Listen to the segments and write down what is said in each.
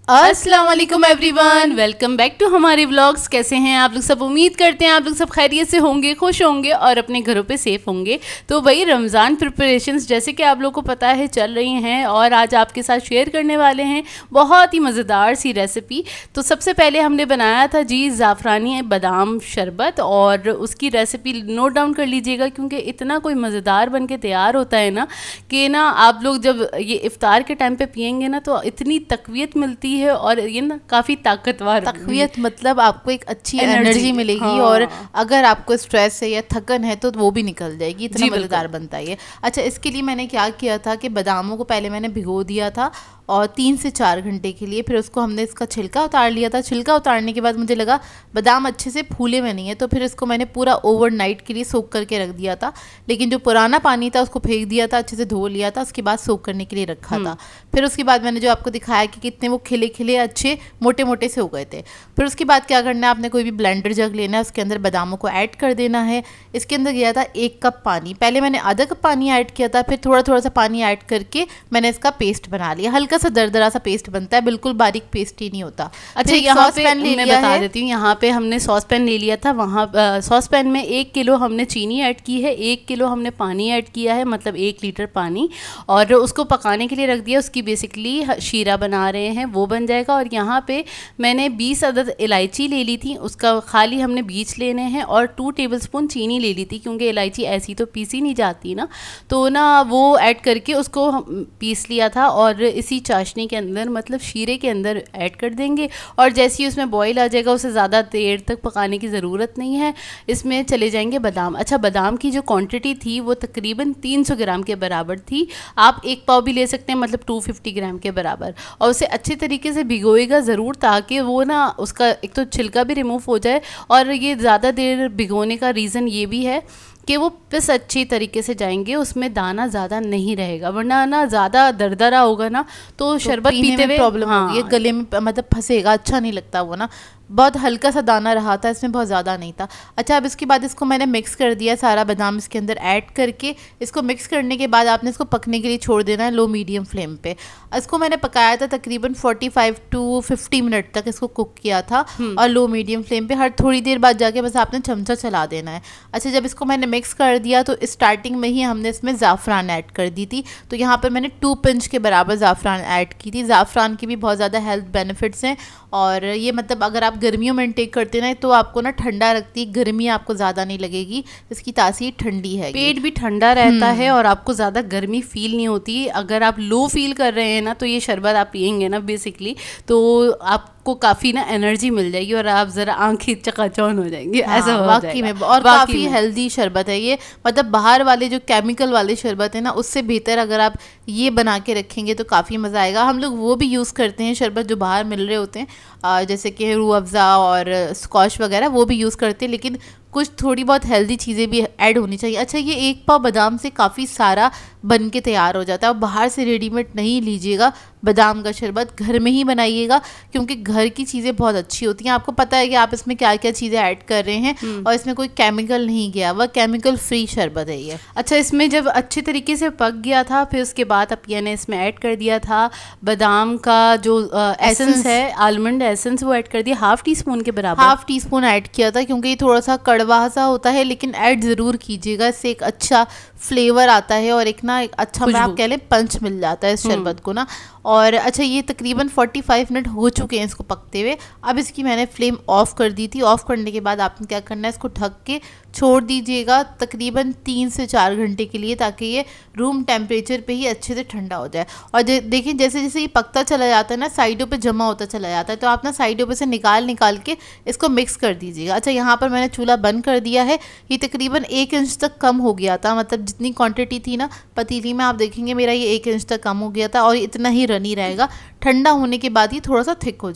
अस्सलाम वालेकुम everyone, welcome back to हमारे व्लॉग्स। कैसे हैं आप लोग सब? उम्मीद करते हैं आप लोग सब खैरियत से होंगे, खुश होंगे और अपने घरों पे सेफ होंगे। तो वही रमज़ान प्रिपरेशंस जैसे कि आप लोग को पता है चल रही हैं और आज आपके साथ शेयर करने वाले हैं बहुत ही मज़ेदार सी रेसिपी। तो सबसे पहले हमने बनाया था जी ज़ाफ़रानी बादाम शरबत, और उसकी रेसिपी नोट डाउन कर लीजिएगा क्योंकि इतना कोई मज़ेदार बन के तैयार होता है ना कि ना आप लोग जब ये इफ्तार के टाइम पे पियेंगे ना तो इतनी तकवीयत मिलती है और ये ना काफ़ी ताकतवर। तकवीयत मतलब आपको एक अच्छी एनर्जी मिलेगी। हाँ। और अगर आपको स्ट्रेस है या थकन है तो वो भी निकल जाएगी, इतना मज़ेदार बनता है ये। अच्छा, इसके लिए मैंने क्या किया था कि बादामों को पहले मैंने भिगो दिया था और 3 से 4 घंटे के लिए, फिर उसको हमने इसका छिलका उतार लिया था। छिलका उतारने के बाद मुझे लगा बादाम अच्छे से फूले हुए नहीं है, तो फिर इसको मैंने पूरा ओवरनाइट के लिए सोक करके रख दिया था। लेकिन जो पुराना पानी था उसको फेंक दिया था, अच्छे से धो लिया था, उसके बाद सोक करने के लिए रखा था। फिर उसके बाद मैंने जो आपको दिखाया कि कितने वो खिले खिले अच्छे मोटे मोटे से हो गए थे। फिर उसके बाद क्या करना है, आपने कोई भी ब्लेंडर जग लेना है, उसके अंदर बादामों को ऐड कर देना है। इसके अंदर गया था 1 कप पानी, पहले मैंने आधा कप पानी ऐड किया था, फिर थोड़ा थोड़ा सा पानी ऐड करके मैंने इसका पेस्ट बना लिया। हल्का सा दरदरा सा पेस्ट बनता है, बिल्कुल बारीक पेस्ट ही नहीं होता। अच्छा, यहाँ पे मैं बता देती हूँ, यहाँ पे हमने सॉस पैन ले लिया था। वहाँ सॉस पैन में 1 किलो हमने चीनी ऐड की है, 1 किलो हमने पानी ऐड किया है, मतलब 1 लीटर पानी, और उसको पकाने के लिए रख दिया। उसकी बेसिकली शीरा बना रहे हैं, वो बन जाएगा। और यहाँ पे मैंने 20 अदद इलायची ले ली थी, उसका खाली हमने बीज लेने हैं, और 2 टेबलस्पून चीनी ले ली थी क्योंकि इलायची ऐसी तो पीसी नहीं जाती ना, तो ना वो ऐड करके उसको पीस लिया था। और इसी चाशनी के अंदर मतलब शीरे के अंदर ऐड कर देंगे, और जैसे ही उसमें बॉईल आ जाएगा उसे ज़्यादा देर तक पकाने की ज़रूरत नहीं है। इसमें चले जाएंगे बादाम। अच्छा, बादाम की जो क्वांटिटी थी वो तकरीबन 300 ग्राम के बराबर थी। आप 1 पाव भी ले सकते हैं, मतलब 250 ग्राम के बराबर। और उसे अच्छे तरीके से भिगोएगा ज़रूर ताकि वो ना उसका एक तो छिलका भी रिमूव हो जाए। और ये ज़्यादा देर भिगोने का रीज़न ये भी है कि वो पिस अच्छी तरीके से जाएंगे, उसमें दाना ज़्यादा नहीं रहेगा, वरना ना ज़्यादा दरदरा होगा ना तो शरबत पीते हुए प्रॉब्लम होगी, ये गले में मतलब फंसेगा, अच्छा नहीं लगता वो ना। बहुत हल्का सा दाना रहा था इसमें, बहुत ज़्यादा नहीं था। अच्छा, अब इसके बाद इसको मैंने मिक्स कर दिया, सारा बादाम इसके अंदर ऐड करके इसको मिक्स करने के बाद आपने इसको पकने के लिए छोड़ देना है लो मीडियम फ्लेम पे। इसको मैंने पकाया था तकरीबन 45 to 50 मिनट तक इसको कुक किया था, और लो मीडियम फ्लेम पे। हर थोड़ी देर बाद जाके बस आपने चमचा चला देना है। अच्छा, जब इसको मैंने मिक्स कर दिया तो स्टार्टिंग में ही हमने इसमें ज़ाफ़रान ऐड कर दी थी। तो यहाँ पर मैंने 2 पिंच के बराबर ज़ाफ़रान ऐड की थी। ज़ाफ़रान की भी बहुत ज़्यादा हेल्थ बेनिफिट्स हैं, और ये मतलब अगर आप गर्मियों में इंटेक करते ना तो आपको ना ठंडा रखती है, गर्मी आपको ज़्यादा नहीं लगेगी, इसकी तासीर ठंडी है, पेट भी ठंडा रहता है और आपको ज़्यादा गर्मी फील नहीं होती। अगर आप लो फील कर रहे हैं ना तो ये शरबत आप पियेंगे ना बेसिकली तो आपको काफ़ी ना एनर्जी मिल जाएगी और आप ज़रा आंखें चकाचौंध हो जाएंगे। हाँ, ऐसा वाकई में, और काफ़ी हेल्दी शरबत है ये। मतलब बाहर वाले जो केमिकल वाले शरबत है ना उससे बेहतर अगर आप ये बना के रखेंगे तो काफ़ी मज़ा आएगा। हम लोग वो भी यूज़ करते हैं शरबत जो बाहर मिल रहे होते हैं, जैसे कि रूह अफ़ज़ा और स्कॉच वगैरह, वो भी यूज़ करते हैं, लेकिन कुछ थोड़ी बहुत हेल्दी चीज़ें भी ऐड होनी चाहिए। अच्छा, ये 1 पाव बादाम से काफ़ी सारा बन के तैयार हो जाता है। और बाहर से रेडीमेड नहीं लीजिएगा बादाम का शरबत, घर में ही बनाइएगा क्योंकि घर की चीज़ें बहुत अच्छी होती हैं। आपको पता है कि आप इसमें क्या क्या चीज़ें ऐड कर रहे हैं और इसमें कोई केमिकल नहीं गया, वह केमिकल फ्री शरबत है ये। अच्छा, इसमें जब अच्छे तरीके से पक गया था फिर उसके बाद अपिया ने इसमें ऐड कर दिया था बादाम का जो एसेंस है, आलमंड एसेंस, वो ऐड कर दिया 1/2 टीस्पून के बराबर। 1/2 टीस्पून ऐड किया था क्योंकि ये थोड़ा सा कड़वा सा होता है, लेकिन ऐड ज़रूर कीजिएगा, इससे एक अच्छा फ्लेवर आता है और एक ना एक अच्छा आप कह लें पंच मिल जाता है इस शरबत को ना। और अच्छा, ये तकरीबन 45 मिनट हो चुके हैं इसको पकते हुए। अब इसकी मैंने फ्लेम ऑफ़ कर दी थी। ऑफ़ करने के बाद आपने क्या करना है, इसको ढक के छोड़ दीजिएगा तकरीबन 3 से 4 घंटे के लिए, ताकि ये रूम टेम्परेचर पे ही अच्छे से ठंडा हो जाए। और देखिए जैसे जैसे ये पकता चला जाता है ना, साइडों पे जमा होता चला जाता है, तो आप ना साइडों पे से निकाल के इसको मिक्स कर दीजिएगा। अच्छा, यहाँ पर मैंने चूल्हा बंद कर दिया है। ये तकरीबन 1 इंच तक कम हो गया था, मतलब जितनी क्वांटिटी थी ना पतीली में, आप देखेंगे मेरा ये 1 इंच तक कम हो गया था, और इतना ही रनी रहेगा। ठंडा होने के बाद ही थोड़ा सा थिक हो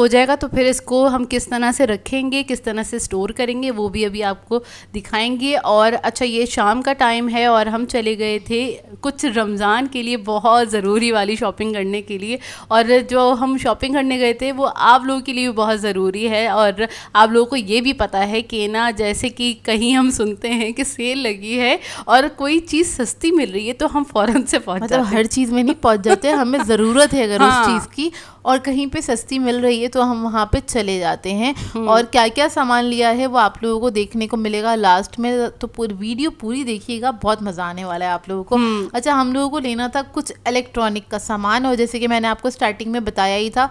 जाएगा। तो फिर इसको हम किस तरह से रखेंगे, किस तरह से स्टोर करेंगे, वो भी अभी आपको दिखाएंगे। और अच्छा, ये शाम का टाइम है और हम चले गए थे कुछ रमज़ान के लिए बहुत ज़रूरी वाली शॉपिंग करने के लिए, और जो हम शॉपिंग करने गए थे वो आप लोगों के लिए भी बहुत ज़रूरी है। और आप लोगों को ये भी पता है कि ना, जैसे कि कहीं हम सुनते हैं कि सेल लगी है और कोई चीज़ सस्ती मिल रही है तो हम फ़ौरन से पहुँच जाते हैं। मतलब हर चीज़ में नहीं पहुँच जाते, हमें ज़रूरत है अगर उस चीज़ की, और कहीं पे सस्ती मिल रही है तो हम वहाँ पे चले जाते हैं। और क्या क्या सामान लिया है वो आप लोगों को देखने को मिलेगा लास्ट में, तो पूरी वीडियो पूरी देखिएगा, बहुत मज़ा आने वाला है आप लोगों को। अच्छा, हम लोगों को लेना था कुछ इलेक्ट्रॉनिक का सामान, और जैसे कि मैंने आपको स्टार्टिंग में बताया ही था,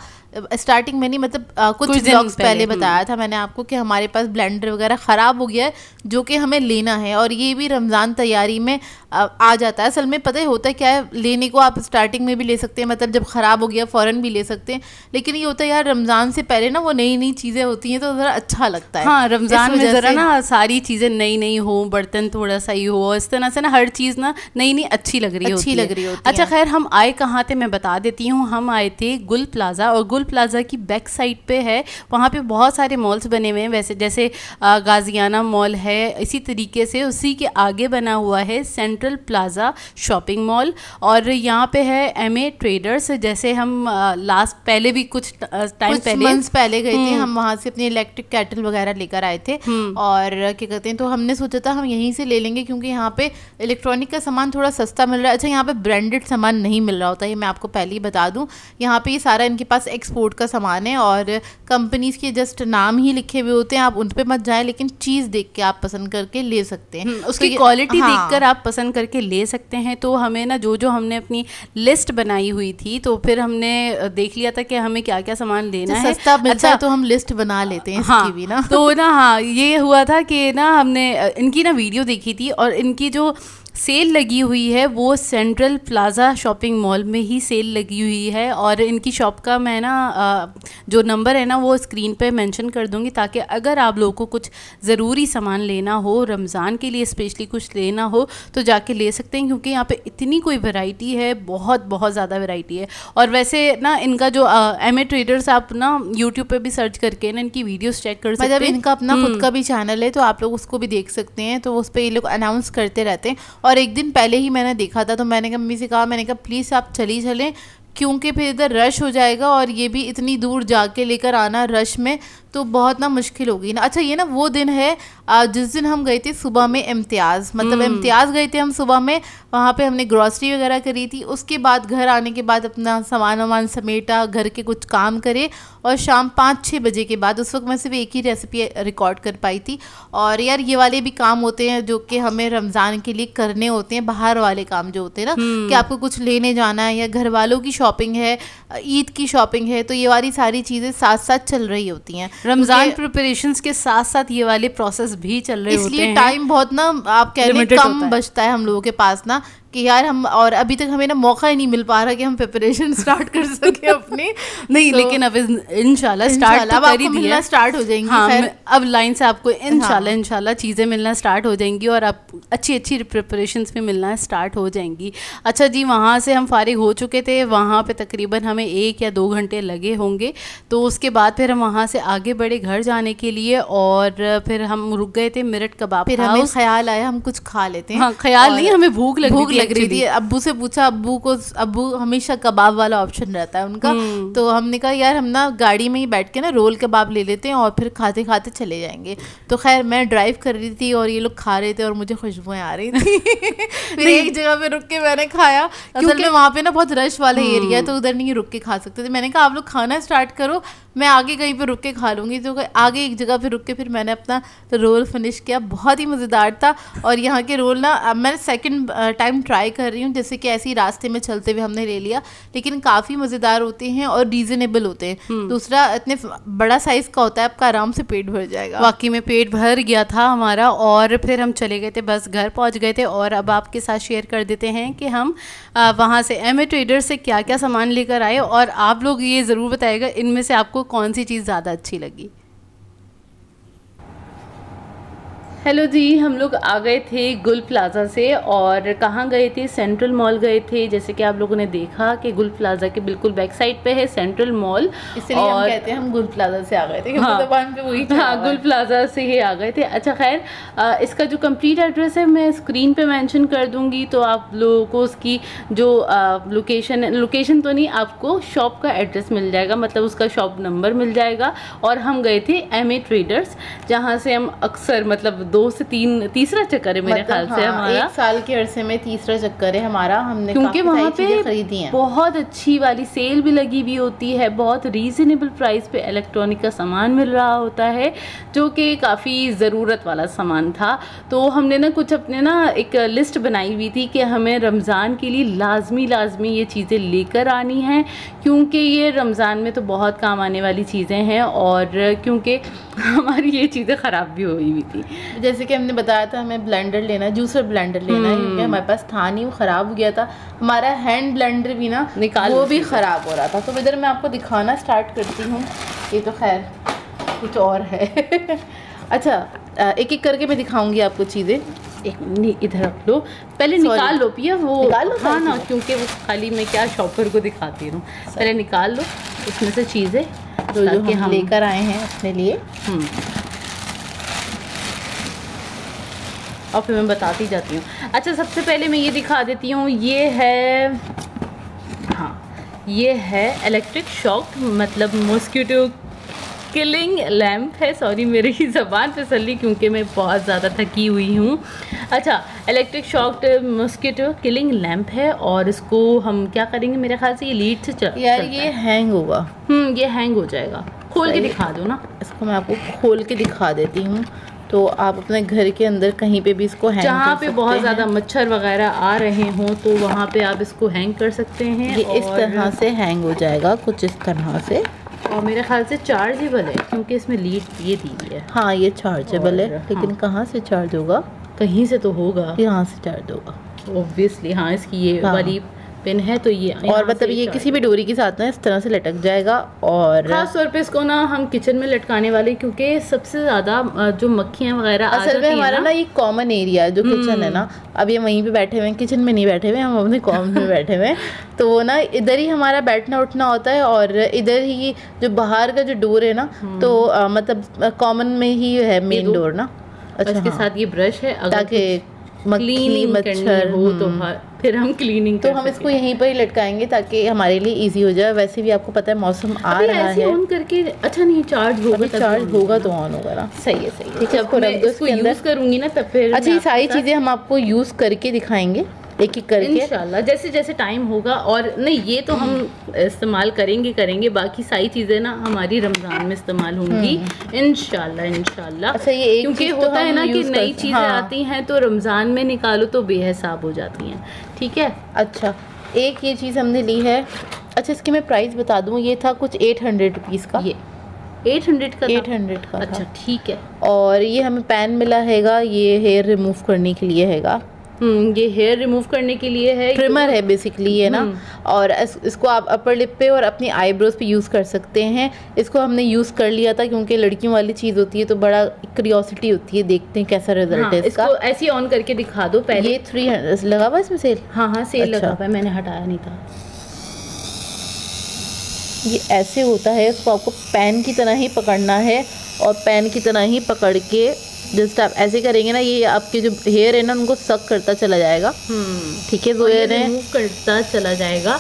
स्टार्टिंग में नहीं मतलब कुछ ब्लॉग्स पहले बताया था मैंने आपको कि हमारे पास ब्लेंडर वगैरह ख़राब हो गया है जो कि हमें लेना है, और ये भी रमज़ान तैयारी में आ जाता है। असल में पता ही होता है क्या है, लेने को आप स्टार्टिंग में भी ले सकते हैं, मतलब जब ख़राब हो गया फ़ौरन भी ले सकते हैं, लेकिन ये होता है यार रमज़ान से पहले ना वो नई नई चीज़ें होती हैं तो ज़रा अच्छा लगता है। हाँ, रमज़ान में ज़रा ना सारी चीज़ें नई नई हो, बर्तन थोड़ा सा ही हो, इस तरह से ना हर चीज़ ना नई नई अच्छी लग रही होती है। अच्छा खैर, हम आए कहाँ थे मैं बता देती हूँ। हम आए थे गुल प्लाज़ा, और गुल प्लाज़ा की बैक साइड पे है, वहाँ पे बहुत सारे मॉल्स बने हुए हैं, वैसे जैसे गाजियाना मॉल है, इसी तरीके से उसी के आगे बना हुआ है सेंट्रल प्लाज़ा शॉपिंग मॉल, और यहाँ पे है एमए ट्रेडर्स। जैसे हम लास्ट पहले भी कुछ टाइम पहले गए थे, हम वहाँ से अपनी इलेक्ट्रिक केटल वगैरह लेकर आए थे, और क्या कहते हैं, तो हमने सोचा था हम यहीं से ले लेंगे क्योंकि यहाँ पे इलेक्ट्रॉनिक का सामान थोड़ा सस्ता मिल रहा है। अच्छा, यहाँ पे ब्रांडेड सामान नहीं मिल रहा होता, ये मैं आपको पहले ही बता दूँ। यहाँ पे ये सारा इनके पास एक्सपोर्ट का सामान है, और कंपनीज के जस्ट नाम ही लिखे हुए होते हैं, आप उन पे मत जाएं, लेकिन चीज़ देख के आप पसंद करके ले सकते हैं, उसकी क्वालिटी देखकर आप पसंद करके ले सकते हैं। तो हमें ना जो हमने अपनी लिस्ट बनाई हुई थी, तो फिर हमने देख लिया था कि हमें क्या क्या सामान लेना है। सस्ता मिलता है तो हम लिस्ट बना लेते हैं इसकी भी ना। तो ना हाँ, ये हुआ था कि ना हमने इनकी ना वीडियो देखी थी, और इनकी जो सेल लगी हुई है वो सेंट्रल प्लाज़ा शॉपिंग मॉल में ही सेल लगी हुई है, और इनकी शॉप का मैं ना जो नंबर है ना वो स्क्रीन पे मेंशन कर दूंगी, ताकि अगर आप लोगों को कुछ ज़रूरी सामान लेना हो, रमज़ान के लिए स्पेशली कुछ लेना हो, तो जाके ले सकते हैं, क्योंकि यहाँ पे इतनी कोई वैरायटी है, बहुत बहुत ज़्यादा वैरायटी है। और वैसे ना इनका जो एमए ट्रेडर्स, आप ना यूट्यूब पर भी सर्च करके ना इनकी वीडियोज़ चेक कर सकते हैं। इनका अपना खुद का भी चैनल है, तो आप लोग उसको भी देख सकते हैं, तो उस पर ये लोग अनाउंस करते रहते हैं। और एक दिन पहले ही मैंने देखा था, तो मैंने मम्मी से कहा, मैंने कहा प्लीज़ आप चलें, क्योंकि फिर इधर रश हो जाएगा, और ये भी इतनी दूर जाके लेकर आना रश में तो बहुत ना मुश्किल होगी ना। अच्छा, ये ना वो दिन है जिस दिन हम गए थे सुबह में इम्तियाज़, मतलब इम्तियाज़ गए थे हम सुबह में, वहाँ पे हमने ग्रॉसरी वगैरह करी थी, उसके बाद घर आने के बाद अपना सामान वामान समेटा, घर के कुछ काम करे, और शाम 5-6 बजे के बाद, उस वक्त मैं सिर्फ एक ही रेसिपी रिकॉर्ड कर पाई थी। और यार ये वाले भी काम होते हैं जो कि हमें रमज़ान के लिए करने होते हैं, बाहर वाले काम जो होते हैं ना, कि आपको कुछ लेने जाना है या घर वालों की शॉपिंग है, ईद की शॉपिंग है, तो ये वाली सारी चीज़ें साथ साथ चल रही होती हैं। रमज़ान प्रिपरेशंस के साथ साथ ये वाले प्रोसेस भी चल रहे होते हैं, इसलिए टाइम बहुत ना आप कह रहे हैं कम बचता है हम लोगों के पास ना, कि यार हम, और अभी तक हमें ना मौका ही नहीं मिल पा रहा कि हम प्रिपरेशन स्टार्ट कर सके अपनी। नहीं तो, लेकिन अब इंशाल्लाह स्टार्ट तो कर ही दिया, स्टार्ट हो जाएंगी। हाँ, अब लाइन से आपको इंशाल्लाह चीज़ें मिलना स्टार्ट हो जाएंगी, और आप अच्छी प्रिपरेशंस में मिलना स्टार्ट हो जाएंगी। अच्छा जी, वहाँ से हम फारिग हो चुके थे, वहाँ पे तकरीबन हमें 1 या 2 घंटे लगे होंगे। तो उसके बाद फिर हम वहाँ से आगे बढ़े घर जाने के लिए, और फिर हम रुक गए थे मेरठ कबाब। फिर हमें ख्याल आया हम कुछ खा लेते हैं। हाँ, ख्याल नहीं, हमें भूख लग रही थी। अब्बू से पूछा, अब्बू हमेशा कबाब वाला ऑप्शन रहता है उनका, तो हमने कहा यार हम ना गाड़ी में ही बैठ के ना रोल कबाब ले लेते हैं, और फिर खाते खाते चले जाएंगे। तो खैर मैं ड्राइव कर रही थी और ये लोग खा रहे थे, और मुझे खुशबुएं आ रही थी। फिर एक जगह पे रुक के मैंने खाया, असल में वहाँ पे ना बहुत रश वाला एरिया है, तो उधर नहीं रुक के खा सकते थे। मैंने कहा आप लोग खाना स्टार्ट करो, मैं आगे कहीं पे रुक के खा लूँगी। तो आगे एक जगह पे रुक के फिर मैंने अपना रोल फिनिश किया, बहुत ही मज़ेदार था। और यहाँ के रोल ना अब मैं सेकंड टाइम ट्राई कर रही हूँ, जैसे कि ऐसे ही रास्ते में चलते हुए हमने ले लिया, लेकिन काफ़ी मज़ेदार होते हैं और रीज़नेबल होते हैं। दूसरा, इतने बड़ा साइज़ का होता है, आपका आराम से पेट भर जाएगा। वाकई में पेट भर गया था हमारा, और फिर हम चले गए थे, बस घर पहुँच गए थे। और अब आपके साथ शेयर कर देते हैं कि हम वहाँ से एमए ट्रेडर से क्या क्या सामान लेकर आए, और आप लोग ये ज़रूर बताइएगा इनमें से आपको कौन सी चीज़ ज़्यादा अच्छी लगी। हेलो जी, हम लोग आ गए थे गुल प्लाज़ा से, और कहाँ गए थे? सेंट्रल मॉल गए थे। जैसे कि आप लोगों ने देखा कि गुल प्लाज़ा के बिल्कुल बैक साइड पे है सेंट्रल मॉल, इसलिए हम कहते हैं हम गुल प्लाज़ा से आ गए थे। हाँ, पे वही हाँ, गुल प्लाज़ा से ही आ गए थे। अच्छा खैर, इसका जो कंप्लीट एड्रेस है मैं स्क्रीन पे मेंशन कर दूंगी, तो आप लोगों को उसकी जो लोकेशन तो नहीं, आपको शॉप का एड्रेस मिल जाएगा, मतलब उसका शॉप नंबर मिल जाएगा। और हम गए थे एमए ट्रेडर्स, जहाँ से हम अक्सर मतलब 2 से 3 तीसरा चक्कर है मेरे ख्याल से हमारा। 1 साल के अरसे में तीसरा चक्कर है हमारा। हमने क्योंकि वहाँ पे खरीदी हैं, बहुत अच्छी वाली सेल भी लगी हुई होती है, बहुत रीजनेबल प्राइस पे इलेक्ट्रॉनिक का सामान मिल रहा होता है, जो कि काफ़ी ज़रूरत वाला सामान था। तो हमने ना कुछ अपने ना एक लिस्ट बनाई हुई थी कि हमें रमज़ान के लिए लाजमी ये चीज़ें लेकर आनी हैं, क्योंकि ये रमज़ान में तो बहुत काम आने वाली चीज़ें हैं, और क्योंकि हमारी ये चीज़ें ख़राब भी हुई हुई थी। जैसे कि हमने बताया था हमें ब्लेंडर लेना, जूसर ब्लेंडर लेना है, क्योंकि हमारे पास था नहीं, वो ख़राब हो गया था। हमारा हैंड ब्लेंडर भी ना वो भी ख़राब हो रहा था। तो इधर मैं आपको दिखाना स्टार्ट करती हूँ। ये तो खैर कुछ और है। अच्छा, एक एक करके मैं दिखाऊंगी आपको चीज़ें। एक इधर रख लो, पहले निकाल लो पिया, वो निकाल लो। हाँ ना, क्योंकि वो खाली मैं क्या शॉपर को दिखाती हूँ। पहले निकाल लो उसमें से चीज़ें जो हम लेकर आए हैं अपने लिए। और फिर मैं बताती जाती हूँ। अच्छा, सबसे पहले मैं ये दिखा देती हूँ, ये है, हाँ ये है इलेक्ट्रिक शॉक, मतलब मॉस्किटो किलिंग लैम्प है। सॉरी मेरी ही ज़बान फिसली क्योंकि मैं बहुत ज़्यादा थकी हुई हूँ। अच्छा, electric shock mosquito killing lamp है, और इसको हम क्या करेंगे, मेरे ख्याल से ये लीड से यार ये हैंग होगा। ये हैंग हो जाएगा। खोल के दिखा दो ना। इसको मैं आपको खोल के दिखा देती हूँ, तो आप अपने घर के अंदर कहीं पे भी इसको हैंग जहाँ पे बहुत ज़्यादा मच्छर वगैरह आ रहे हों तो वहाँ पे आप इसको हैंग कर सकते हैं। ये इस तरह से हैंग हो जाएगा, कुछ इस तरह से। और मेरे ख्याल से चार्जेबल है, क्योंकि इसमें लीड ये दी है। हाँ ये चार्जेबल है, लेकिन हाँ। कहाँ से चार्ज होगा? कहीं से तो होगा, यहाँ से चार्ज होगा ऑब्वियसली। हाँ, इसकी ये वाली पिन है तो ये, और मतलब ये किसी भी डोरी के साथ ना इस तरह से लटक जाएगा। और खास तौर पे इसको ना हम किचन में लटकाने वाले, क्योंकि सबसे ज़्यादा जो मक्खियाँ वगैरह असल में हमारा ना ये कॉमन एरिया है जो किचन है ना, अब ये वहीं पे बैठे हुए हैं, किचन में नहीं बैठे हुए, हम अपने कॉमन में बैठे हुए हैं। तो वो ना इधर ही हमारा बैठना उठना होता है, और इधर ही जो बाहर का जो डोर है ना, तो मतलब कॉमन में ही है मेन डोर ना। अच्छा, इसके साथ ये ब्रश है, ताकि मक्खी मच्छर हो तो फिर हम क्लीनिंग तो हम इसको यहीं पर ही लटकाएंगे ताकि हमारे लिए इजी हो जाए। वैसे भी आपको पता है मौसम आ रहा है ऑन करके। अच्छा नहीं, चार्ज होगा, चार्ज होगा तो ऑन होगा ना। सही है, सही है। ठीक है, आपको इसको यूज करूंगी ना तब फिर। अच्छा, ये सारी चीजें हम आपको यूज करके दिखाएंगे एक एक करके इंशाल्लाह, जैसे जैसे टाइम होगा। और नहीं, ये तो हम इस्तेमाल करेंगे, बाकी सारी चीज़ें ना हमारी रमज़ान में इस्तेमाल होंगी इंशाल्लाह। अच्छा, ये एक क्योंकि होता है ना कि नई चीज़ें आती हैं तो रमज़ान में निकालो तो बेहिसाब हो जाती हैं। ठीक है। अच्छा, एक ये चीज़ हमने ली है। अच्छा, इसकी मैं प्राइस बता दूँ, ये था कुछ 800 रुपीज़ का। ये 800 का 800 का। अच्छा ठीक है। और ये हमें पैन मिला हैगा, ये हेयर रिमूव करने के लिए हैगा। ये हेयर रिमूव करने के लिए है, ट्रिमर है बेसिकली ये ना। और इसको आप अपर लिप पे और अपनी आईब्रोज पे यूज़ कर सकते हैं। इसको हमने यूज़ कर लिया था क्योंकि लड़कियों वाली चीज़ होती है तो बड़ा क्यूरियोसिटी होती है, देखते हैं कैसा रिजल्ट है इसका। इसको ऐसे ऑन करके दिखा दो पहले। ये 300 लगा हुआ इसमें सेल। हाँ सेल लगा हुआ है, मैंने हटाया नहीं था। ये ऐसे होता है, इसको आपको पैन की तरह ही पकड़ना है, और पैन की तरह ही पकड़ के जस्ट आप ऐसे करेंगे ना, ये आपके जो हेयर है ना उनको सक करता चला जाएगा। ठीक है, वो रिमूव करता चला जाएगा।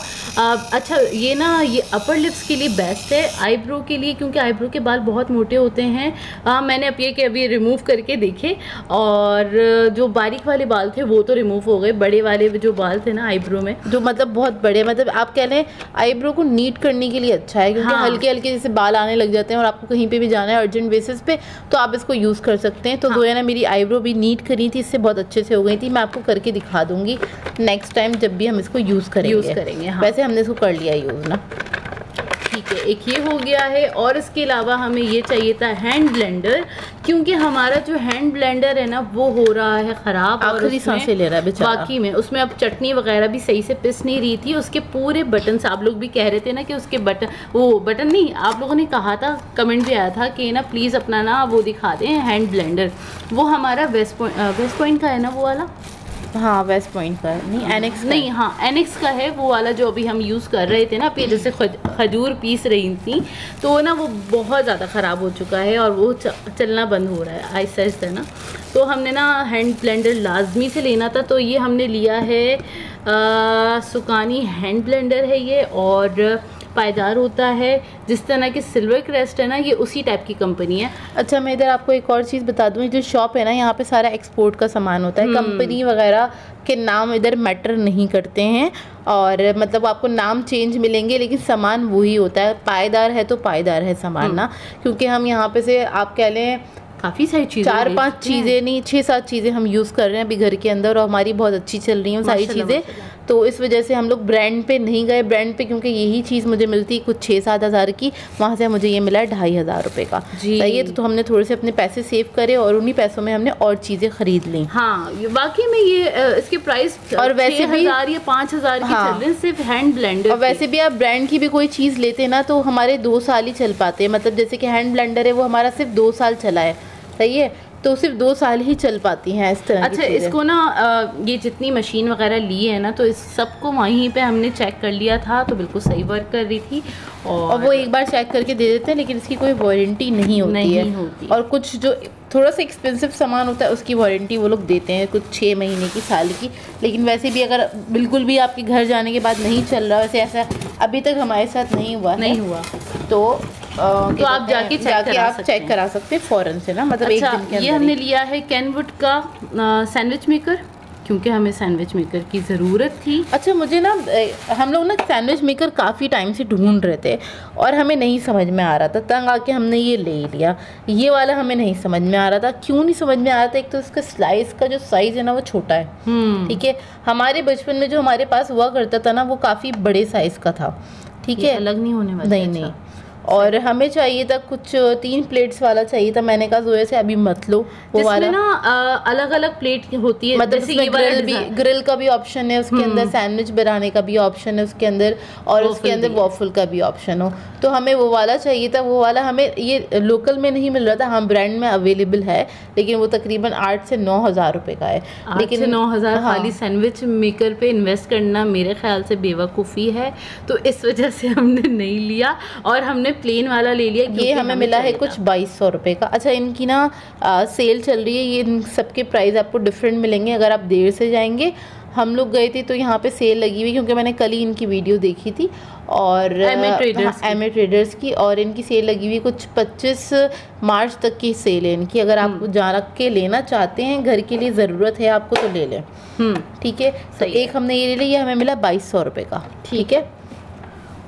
अच्छा, ये ना ये अपर लिप्स के लिए बेस्ट है, आईब्रो के लिए, क्योंकि आईब्रो के बाल बहुत मोटे होते हैं। मैंने अब ये कि अभी रिमूव करके देखे, और जो बारीक वाले बाल थे वो तो रिमूव हो गए। बड़े वाले जो बाल थे ना आईब्रो में, जो मतलब बहुत बड़े, मतलब आप कह लें आईब्रो को नीट करने के लिए अच्छा है, क्योंकि हल्के हल्के जैसे बाल आने लग जाते हैं और आपको कहीं पे भी जाना है अर्जेंट बेसिस पे, तो आप इसको यूज़ कर सकते हैं। तो जोया ने मेरी आईब्रो भी नीट करी थी, इससे बहुत अच्छे से हो गई थी। मैं आपको करके दिखा दूंगी नेक्स्ट टाइम जब भी हम इसको यूज़ करेंगे। हाँ। वैसे हमने इसको कर लिया यूज़ ना। ठीक है, एक ये हो गया है। और इसके अलावा हमें ये चाहिए था हैंड ब्लेंडर, क्योंकि हमारा जो हैंड ब्लेंडर है ना वो हो रहा है ख़राब, आखिरी सांसें ले रहा है बेचारा। बाकी में उसमें अब चटनी वगैरह भी सही से पिस नहीं रही थी। उसके पूरे बटन, आप लोग भी कह रहे थे ना कि उसके बटन, वो बटन नहीं, आप लोगों ने कहा था, कमेंट भी आया था कि ना प्लीज़ अपना ना वो दिखा दें हैंड ब्लेंडर। वो हमारा वेस्ट पॉइंट का है ना वो वाला। हाँ, वेस्ट पॉइंट का नहीं, एनेक्स नहीं, हाँ एनेक्स का है वो वाला जो अभी हम यूज़ कर रहे थे ना। पे जैसे खजूर पीस रही थी तो ना वो बहुत ज़्यादा ख़राब हो चुका है और वो चलना बंद हो रहा है आहिस्ता आहिस्ता ना। तो हमने ना हैंड ब्लेंडर लाजमी से लेना था, तो ये हमने लिया है सुकानी हैंड ब्लेंडर है ये। और पायदार होता है। जिस तरह की सिल्वर क्रेस्ट है ना, ये उसी टाइप की कंपनी है। अच्छा, मैं इधर आपको एक और चीज़ बता दूँ, जो शॉप है ना, यहाँ पे सारा एक्सपोर्ट का सामान होता है। कंपनी वगैरह के नाम इधर मैटर नहीं करते हैं, और मतलब आपको नाम चेंज मिलेंगे लेकिन सामान वही होता है। पायदार है तो पायदार है सामान ना, क्योंकि हम यहाँ पे से आप कह लें काफ़ी सारी चीज़ें, 4-5 चीज़ें नहीं 6-7 चीज़ें हम यूज़ कर रहे हैं अभी घर के अंदर, और हमारी बहुत अच्छी चल रही हैं सारी चीज़ें। तो इस वजह से हम लोग ब्रांड पे नहीं गए, ब्रांड पे क्योंकि यही चीज़ मुझे मिलती कुछ 6-7 हज़ार की, वहाँ से मुझे ये मिला है 2,500 रुपये का। सही है। तो हमने थोड़े से अपने पैसे सेव करे और उन्हीं पैसों में हमने और चीज़ें खरीद ली। हाँ, वाकई में ये इसके प्राइस और वैसे भी 6,000 या 5,000 की चल रहे हैं सिर्फ हैंड ब्लेंडर। और वैसे भी आप ब्रांड की भी कोई चीज़ लेते हैं ना, तो हमारे 2 साल ही चल पाते हैं। मतलब जैसे कि हैंड ब्लेंडर है, वो हमारा सिर्फ 2 साल चला है। सही है। तो सिर्फ 2 साल ही चल पाती हैं इस तरह। अच्छा, इसको ना ये जितनी मशीन वगैरह ली है ना, तो इस सबको वहीं पे हमने चेक कर लिया था, तो बिल्कुल सही वर्क कर रही थी। और वो एक बार चेक करके दे देते हैं, लेकिन इसकी कोई वारंटी नहीं होती है। और कुछ जो थोड़ा सा एक्सपेंसिव सामान होता है उसकी वारंटी वो लोग देते हैं, कुछ 6 महीने की, साल की। लेकिन वैसे भी अगर बिल्कुल भी आपके घर जाने के बाद नहीं चल रहा, वैसे ऐसा अभी तक हमारे साथ नहीं हुआ तो आप जाके चेक करा सकते हैं फ़ौरन से ना, मतलब अच्छा, एक दिन के अंदर। ये हमने लिया है कैनवुड का सैंडविच मेकर, क्योंकि हमें सैंडविच मेकर की ज़रूरत थी। अच्छा, मुझे ना हम लोग ना सैंडविच मेकर काफ़ी टाइम से ढूंढ रहे थे और हमें नहीं समझ में आ रहा था, तंग आके हमने ये ले लिया। ये वाला हमें नहीं समझ में आ रहा था। क्यों नहीं समझ में आ रहा था? एक तो इसका स्लाइस का जो साइज़ है ना, वो छोटा है। ठीक है। हमारे बचपन में जो हमारे पास हुआ करता था ना, वो काफ़ी बड़े साइज़ का था। ठीक है, अलग नहीं होने वाला। नहीं। और हमें चाहिए था कुछ 3 प्लेट्स वाला चाहिए था। मैंने कहा जोया से अभी मत लो वो वाला ना, अलग अलग प्लेट होती है, मतलब ग्रिल का भी ऑप्शन है उसके अंदर, सैंडविच बनाने का भी ऑप्शन है उसके अंदर, और उसके अंदर वॉफल का भी ऑप्शन हो। तो हमें वो वाला चाहिए था। वो वाला हमें ये लोकल में नहीं मिल रहा था, हम ब्रांड में अवेलेबल है, लेकिन वो तकरीबन 8 से 9 हज़ार रुपये का है। लेकिन 9 हज़ार खाली सैंडविच मेकर पे इन्वेस्ट करना मेरे ख्याल से बेवकूफ़ी है, तो इस वजह से हमने नहीं लिया और हमने प्लेन वाला ले लिया। ये हमें मिला है कुछ 2200 रुपये का। अच्छा, इनकी ना सेल चल रही है, ये इन सबके प्राइस आपको डिफरेंट मिलेंगे अगर आप देर से जाएंगे। हम लोग गए थे तो यहाँ पे सेल लगी हुई, क्योंकि मैंने कल ही इनकी वीडियो देखी थी, और एमए ट्रेडर्स की, और इनकी सेल लगी हुई कुछ 25 मार्च तक की सेल है इनकी। अगर आप जा रख के लेना चाहते हैं, घर के लिए ज़रूरत है आपको, तो ले लें। ठीक है। तो एक हमने ये ले लिया, हमें मिला 2200 रुपये का। ठीक है।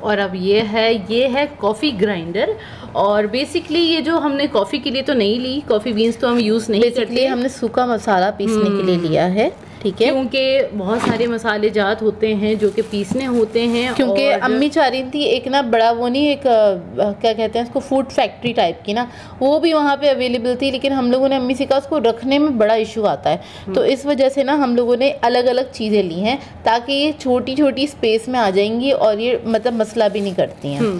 और अब ये है कॉफ़ी ग्राइंडर। और बेसिकली ये जो हमने कॉफ़ी के लिए तो नहीं ली, कॉफ़ी बीन्स तो हम यूज़ नहीं करते, हमने सूखा मसाला पीसने के लिए लिया है। ठीक है। क्योंकि बहुत सारे मसाले जात होते हैं जो कि पीसने होते हैं। क्योंकि अम्मी चाह रही थी एक ना बड़ा, वो नहीं, एक क्या कहते हैं उसको, फूड फैक्ट्री टाइप की ना, वो भी वहाँ पे अवेलेबल थी। लेकिन हम लोगों ने अम्मी से कहा उसको रखने में बड़ा इशू आता है, तो इस वजह से ना हम लोगों ने अलग अलग चीज़ें ली हैं, ताकि ये छोटी छोटी स्पेस में आ जाएंगी और ये मतलब मसला भी नहीं करती हैं।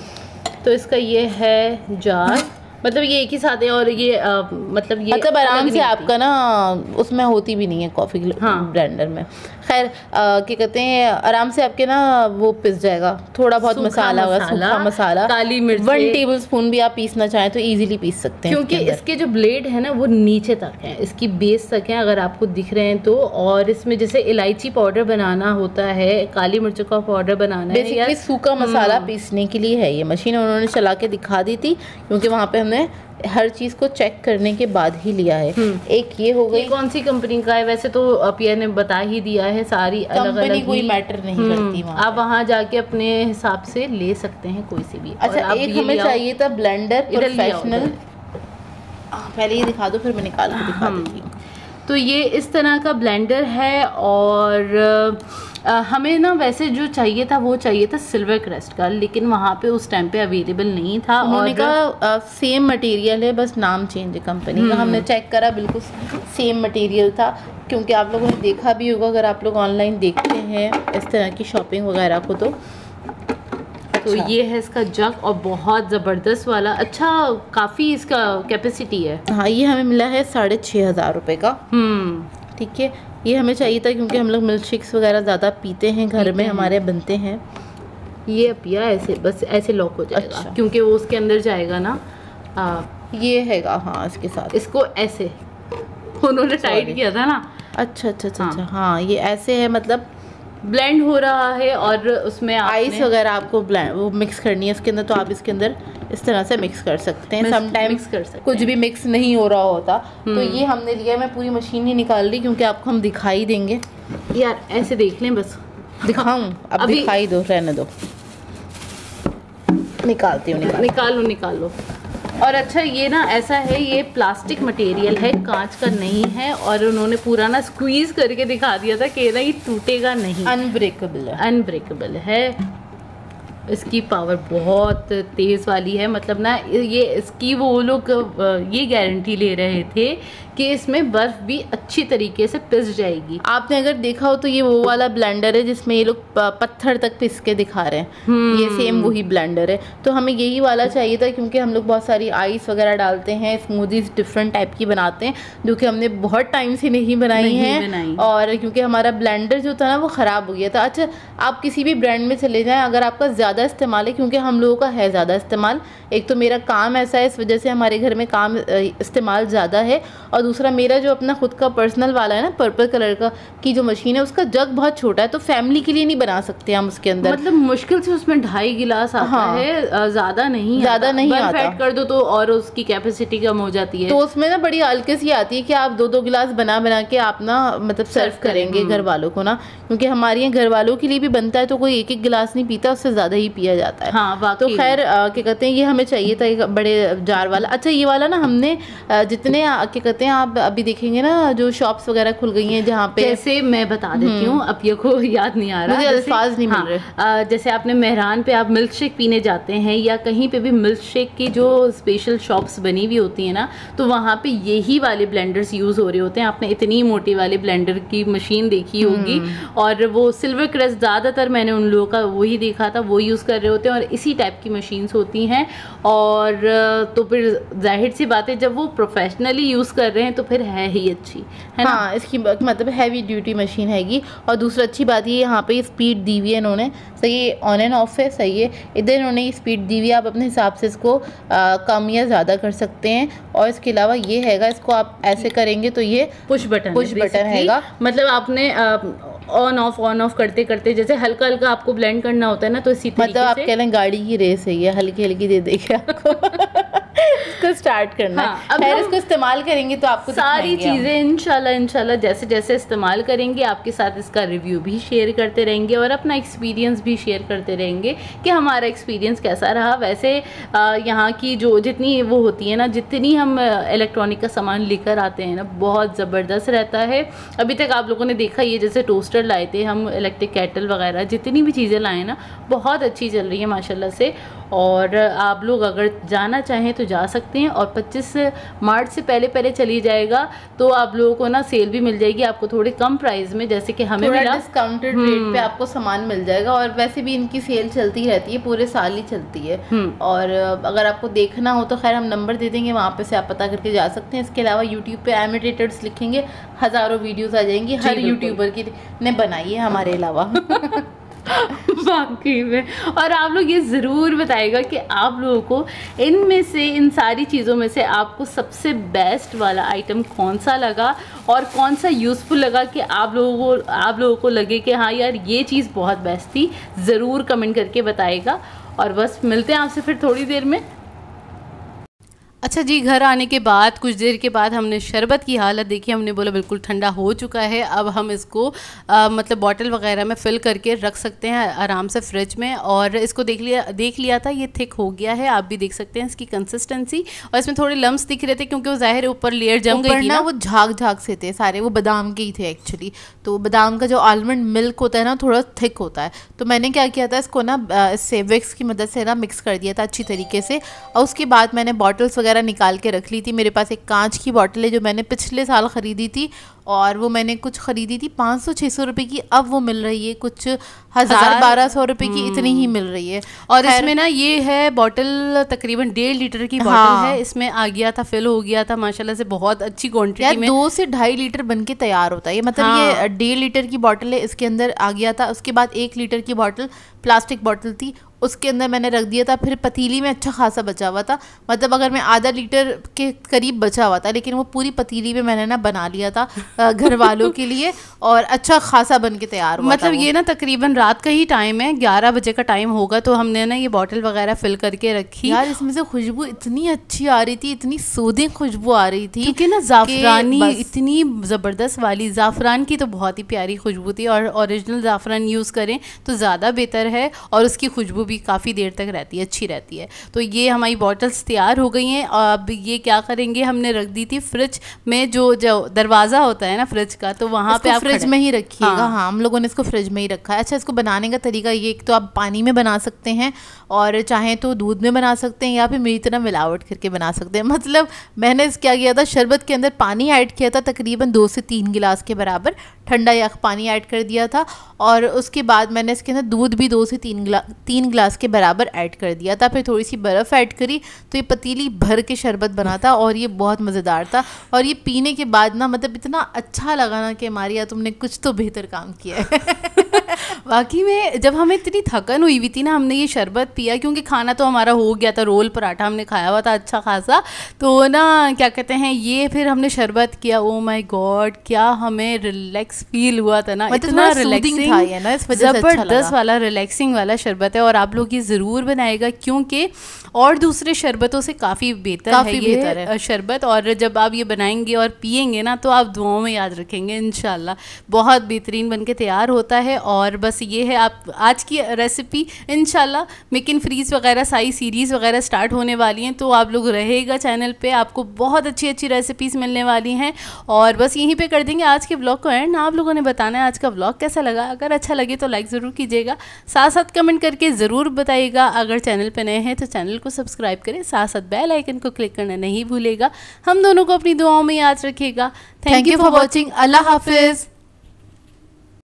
तो इसका ये है जार, मतलब ये एक ही साथ है, और ये मतलब आराम से आपका ना उसमें होती भी नहीं है कॉफ़ी ब्लेंडर में। खैर क्या कहते हैं, आराम से आपके ना वो पिस जाएगा। थोड़ा बहुत मसाला होगा, सूखा मसाला, काली मिर्च, 1 टेबलस्पून भी आप पीसना चाहें तो इजीली पीस सकते हैं, क्योंकि इसके जो ब्लेड है ना वो नीचे तक है, इसकी बेस तक है, अगर आपको दिख रहे हैं तो। और इसमें जैसे इलायची पाउडर बनाना होता है, काली मिर्चों का पाउडर बनाना है, बेसिकली सूखा मसाला पीसने के लिए है ये मशीन। उन्होंने चला के दिखा दी थी, क्योंकि वहाँ पे हमने हर चीज़ को चेक करने के बाद ही लिया है। एक ये हो गई। कौन सी कंपनी का है? वैसे तो पिया ने बता ही दिया है, सारी अलग अलग, कोई मैटर नहीं करती वहाँ। आप वहाँ जाके अपने हिसाब से ले सकते हैं कोई सी भी। अच्छा, एक हमें चाहिए था ब्लेंडर प्रोफेशनल। पहले ये दिखा दो, फिर मैं निकाल के दिखा दूँगी। तो ये इस तरह का ब्लेंडर है, और हमें ना वैसे जो चाहिए था वो चाहिए था सिल्वर क्रेस्ट का, लेकिन वहाँ पे उस टाइम पे अवेलेबल नहीं था। उन्होंने कहा सेम मटेरियल है, बस नाम चेंज है कंपनी का। हमने चेक करा, बिल्कुल सेम मटेरियल था। क्योंकि आप लोगों ने देखा भी होगा, अगर आप लोग ऑनलाइन देखते हैं इस तरह की शॉपिंग वगैरह को, तो ये है इसका जग, और बहुत ज़बरदस्त वाला, अच्छा काफ़ी इसका कैपेसिटी है। हाँ, ये हमें मिला है 6,500 रुपये का। ठीक है। ये हमें चाहिए था क्योंकि हम लोग मिल्क शेक्स वगैरह ज़्यादा पीते हैं, घर में हमारे बनते हैं। ये पिया ऐसे बस ऐसे लॉक हो जाएगा। अच्छा। क्योंकि वो उसके अंदर जाएगा ना। ये हैगा, हाँ, इसके साथ इसको ऐसे उन्होंने टाइट किया था ना। अच्छा। हाँ, ये ऐसे है, मतलब ब्लेंड हो रहा है और उसमें आइस वगैरह आपको वो मिक्स करनी है इसके अंदर, तो आप इसके अंदर इस तरह से मिक्स कर सकते हैं। समटाइम्स कुछ भी मिक्स नहीं हो रहा होता। तो ये हमने लिया, मैं पूरी मशीन नहीं निकाल रही क्योंकि आपको हम दिखाई देंगे। यार ऐसे देख लें, बस दिखाऊं? अब दिखाई दो, रहने दो, निकालती हूँ। निकालो। और अच्छा ये ना ऐसा है, ये प्लास्टिक मटेरियल है, कांच का नहीं है, और उन्होंने पूरा ना स्क्वीज करके दिखा दिया था कि ना ये टूटेगा नहीं, अनब्रेकेबल है। इसकी पावर बहुत तेज़ वाली है, मतलब ना ये इसकी वो लोग ये गारंटी ले रहे थे कि इसमें बर्फ़ भी अच्छी तरीके से पिस जाएगी। आपने अगर देखा हो तो ये वो वाला ब्लेंडर है जिसमें ये लोग पत्थर तक पिस के दिखा रहे हैं, ये सेम वही ब्लेंडर है। तो हमें यही वाला चाहिए था क्योंकि हम लोग बहुत सारी आइस वगैरह डालते हैं, स्मूदीज डिफरेंट टाइप की बनाते हैं जो कि हमने बहुत टाइम से नहीं बनाई हैं, और क्योंकि हमारा ब्लेंडर जो था ना वो ख़राब हो गया था। अच्छा, आप किसी भी ब्रांड में चले जाएँ, अगर आपका ज़्यादा इस्तेमाल है, क्योंकि हम लोगों का है ज़्यादा इस्तेमाल, एक तो मेरा काम ऐसा है, इस वजह से हमारे घर में काम इस्तेमाल ज़्यादा है, और दूसरा मेरा जो अपना खुद का पर्सनल वाला है ना, पर्पल कलर का की जो मशीन है, उसका जग बहुत छोटा है, तो फैमिली के लिए नहीं बना सकते हम उसके अंदर। मतलब मुश्किल से उसमें 2.5 गिलास आता है, ज़्यादा नहीं आता। ऐड कर दो तो और उसकी कैपेसिटी कम हो जाती है, तो उसमें ना बड़ी हल्के सी आती है कि आप 2-2 गिलास बना के आप ना मतलब सर्व करेंगे घर वालों को ना, क्योंकि हमारे यहाँ घर वालों के लिए भी बनता है, तो कोई 1-1 गिलास नहीं पीता, उससे ज़्यादा ही पिया जाता है। हाँ, तो खैर क्या कहते हैं, ये हमें चाहिए था एक बड़े जार वाला। अच्छा, ये वाला ना हमने जितने क्या कहते हैं, आप अभी देखेंगे ना जो शॉप्स वगैरह खुल गई हैं जहाँ पे, जैसे मैं बता देती हूँ, अब ये को याद नहीं आ रहा, मुझे अल्फाज नहीं मिल रहे। जैसे आपने मेहरान पे आप मिल्क शेक पीने जाते हैं, या कहीं पे भी मिल्क शेक की जो स्पेशल शॉप्स बनी हुई होती है ना, तो वहाँ पे यही वाले ब्लेंडर्स यूज़ हो रहे होते हैं। आपने इतनी मोटी वाले ब्लेंडर की मशीन देखी होगी, और वो सिल्वर क्रेस्ट ज़्यादातर मैंने उन लोगों का वही देखा था, वो यूज़ कर रहे होते हैं, और इसी टाइप की मशीन्स होती हैं। और तो फिर जाहिर सी बात है, जब वो प्रोफेशनली यूज़ कर रहे हैं तो फिर है ही अच्छी, है ना। हाँ, इसकी मतलब हैवी ड्यूटी मशीन हैगी। और दूसरा अच्छी बात ये, यहाँ पे स्पीड दी हुई है इन्होंने, सही है, ऑन एंड ऑफ है, सही है। इधर इन्होंने स्पीड दी हुई है, आप अपने हिसाब से इसको कम या ज़्यादा कर सकते हैं। और इसके अलावा ये हैगा, इसको आप ऐसे करेंगे तो ये पुश बटन हैगा, मतलब आपने ऑन ऑफ करते करते जैसे हल्का हल्का आपको ब्लेंड करना होता है ना, तो इसी तरीके मतलब आप कह रहे हैं गाड़ी की रेस है ये, हल्की हल्की दे देंगे आपको इसको स्टार्ट करना है। अब इसको इस्तेमाल करेंगे तो आपको सारी चीज़ें इंशाल्लाह जैसे जैसे इस्तेमाल करेंगे आपके साथ इसका रिव्यू भी शेयर करते रहेंगे, और अपना एक्सपीरियंस भी शेयर करते रहेंगे कि हमारा एक्सपीरियंस कैसा रहा। वैसे यहाँ की जो जितनी वो होती है ना, जितनी हम इलेक्ट्रॉनिक का सामान लेकर आते हैं ना, बहुत ज़बरदस्त रहता है। अभी तक आप लोगों ने देखा, ये जैसे टोस्टर लाए थे हम, इलेक्ट्रिक केटल वगैरह, जितनी भी चीज़ें लाए ना, बहुत अच्छी चल रही है माशाल्लाह से। और आप लोग अगर जाना चाहें तो जा सकते हैं, और 25 मार्च से पहले चली जाएगा, तो आप लोगों को ना सेल भी मिल जाएगी आपको थोड़े कम प्राइस में, जैसे कि हमें मिला, डिस्काउंटेड रेट पे आपको सामान मिल जाएगा। और वैसे भी इनकी सेल चलती रहती है, पूरे साल ही चलती है। और अगर आपको देखना हो तो खैर हम नंबर दे देंगे, वहाँ पे से आप पता करके जा सकते हैं। इसके अलावा यूट्यूब पे एमिटेटर्स लिखेंगे, हज़ारों वीडियोस आ जाएंगी, हर यूट्यूबर की ने बनाई है हमारे अलावा वाकई में। और आप लोग ये ज़रूर बताएगा कि आप लोगों को इनमें से, इन सारी चीज़ों में से आपको सबसे बेस्ट वाला आइटम कौन सा लगा, और कौन सा यूज़फुल लगा, कि आप लोगों को लगे कि हाँ यार ये चीज़ बहुत बेस्ट थी। ज़रूर कमेंट करके बताएगा। और बस मिलते हैं आपसे फिर थोड़ी देर में। अच्छा जी, घर आने के बाद कुछ देर के बाद हमने शरबत की हालत देखी, हमने बोला बिल्कुल ठंडा हो चुका है, अब हम इसको मतलब बॉटल वगैरह में फ़िल करके रख सकते हैं आराम से फ्रिज में। और इसको देख लिया था, ये थिक हो गया है, आप भी देख सकते हैं इसकी कंसिस्टेंसी। और इसमें थोड़े लम्स दिख रहे थे क्योंकि वो ज़ाहिर ऊपर लेयर जम गई थी ना, वो झाग से थे सारे, वो बादाम के ही थे एक्चुअली। तो बादाम का जो आलमंड मिल्क होता है ना, थोड़ा थिक होता है। तो मैंने क्या किया था, इसको ना इससे विक्स की मदद से ना मिक्स कर दिया था अच्छी तरीके से। और उसके बाद मैंने बॉटल्स वगैरह निकाल के रख ली थी। मेरे पास एक कांच की बॉटल है जो मैंने पिछले साल ख़रीदी थी, और वो मैंने कुछ ख़रीदी थी 500-600 रुपये की, अब वो मिल रही है कुछ 1000-1200 रुपये की, इतनी ही मिल रही है। और इसमें ना ये है बॉटल तकरीबन 1.5 लीटर की बॉटल है, इसमें आ गया था, फिल हो गया था माशाल्लाह से, बहुत अच्छी क्वांटिटी में। 2 से 2.5 लीटर बन के तैयार होता है ये, मतलब ये 1.5 लीटर की बॉटल है, इसके अंदर आ गया था। उसके बाद 1 लीटर की बॉटल प्लास्टिक बॉटल थी, उसके अंदर मैंने रख दिया था। फिर पतीली में अच्छा खासा बचा हुआ था, मतलब अगर मैं आधा लीटर के करीब बचा हुआ था, लेकिन वो पूरी पतीली में मैंने ना बना लिया था घर वालों के लिए, और अच्छा खासा बन के तैयार हुआ। मतलब ये ना तकरीबन रात का ही टाइम है, 11 बजे का टाइम होगा, तो हमने ना ये बॉटल वगैरह फिल करके रखी। यार इसमें से खुशबू इतनी अच्छी आ रही थी, इतनी सूदिंग खुशबू आ रही थी, क्योंकि ना ज़ाफ़रानी इतनी ज़बरदस्त वाली, ज़ाफ़रान की तो बहुत ही प्यारी खुशबू थी, और ओरिजिनल ज़ाफ़रान यूज़ करें तो ज़्यादा बेहतर है, और उसकी खुशबू भी काफ़ी देर तक रहती है, अच्छी रहती है। तो ये हमारी बॉटल्स तैयार हो गई हैं। अब ये क्या करेंगे, हमने रख दी थी फ्रिज में, जो दरवाज़ा होता है ना फ्रिज का, तो वहाँ पे आप फ्रिज में ही रखिएगा। हाँ, हम लोगों ने इसको फ्रिज में ही रखा है। अच्छा, इसको बनाने का तरीका ये, एक तो आप पानी में बना सकते हैं, और चाहें तो दूध में बना सकते हैं, या फिर मेरी तरह मिलावट करके बना सकते हैं। मतलब मैंने क्या किया था, शरबत के अंदर पानी ऐड किया था तकरीबन 2 से 3 गिलास के बराबर, ठंडा यख पानी ऐड कर दिया था, और उसके बाद मैंने इसके अंदर दूध भी 2 से 3 गिलास के बराबर ऐड कर दिया था। फिर थोड़ी सी बर्फ़ ऐड करी, तो ये पतीली भर के शरबत बना था, और ये बहुत मज़ेदार था। और ये पीने के बाद ना मतलब इतना अच्छा लगा ना कि मारिया तुमने कुछ तो बेहतर काम किया है। वाकई में जब हमें इतनी थकन हुई हुई थी ना, हमने ये शरबत पिया, क्योंकि खाना तो हमारा हो गया था, रोल पराठा हमने खाया हुआ था अच्छा खासा, तो ना क्या कहते हैं, ये फिर हमने शरबत किया। ओ माय गॉड, क्या हमें रिलैक्स फील हुआ था ना, इतना रिलैक्सिंग था ये ना, इस वजह से ज़बरदस्त वाला रिलैक्सिंग वाला शरबत है। और आप लोग ये ज़रूर बनाएगा, क्योंकि और दूसरे शरबतों से काफ़ी बेहतर है ये शरबत, और जब आप ये बनाएंगे और पिएंगे ना, तो आप दुआओं में याद रखेंगे इंशाल्लाह। बहुत बेहतरीन बन के तैयार होता है। और बस ये है आप आज की रेसिपी, इंशाल्लाह मेक इन फ्रीज़ वगैरह सारी सीरीज़ वगैरह स्टार्ट होने वाली हैं, तो आप लोग रहेगा चैनल पे, आपको बहुत अच्छी अच्छी रेसिपीज़ मिलने वाली हैं। और बस यहीं पे कर देंगे आज के व्लॉग को एंड। आप लोगों ने बताना है आज का व्लॉग कैसा लगा, अगर अच्छा लगे तो लाइक ज़रूर कीजिएगा, साथ साथ कमेंट करके ज़रूर बताइएगा। अगर चैनल पे नए हैं तो चैनल को सब्सक्राइब करें, साथ साथ बेल आइकन को क्लिक करना नहीं भूलेगा। हम दोनों को अपनी दुआओं में याद रखिएगा। Thank you for watching. अल्लाह हाफिज़।